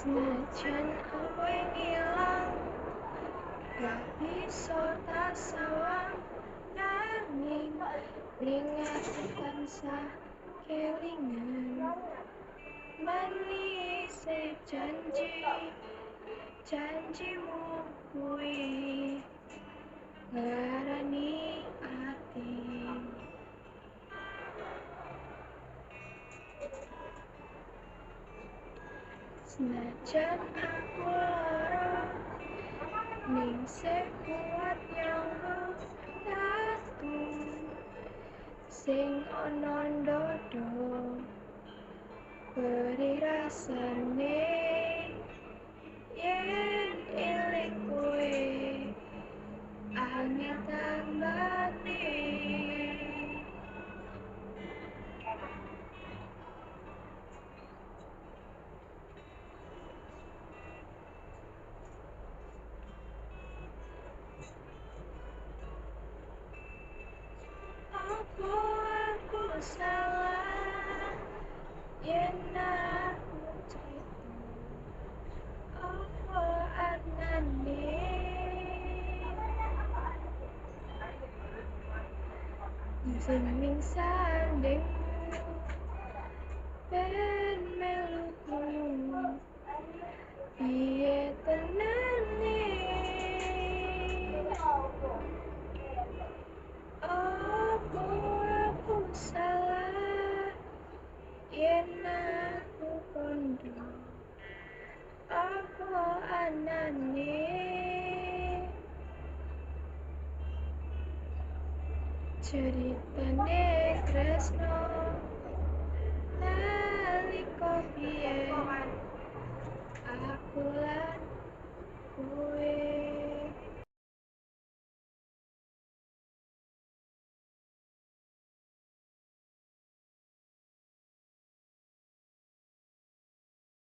Senajan kowe ngilang, gak bisa tak sawang nanging ning ati tansah kelingan. Manise janjimu kuwi nglarani ati. Senajan aku lara ning sekuat nyambut tatu sing ana ndodo beri rasane yen eling kowe angin tambane. Apa aku salah yen aku cerita apa anane sing sandingmu ben meluku piye tenane. Apa aku salah yen aku kondo apa anane ceritane tresno nalika biyen aku lan kowe.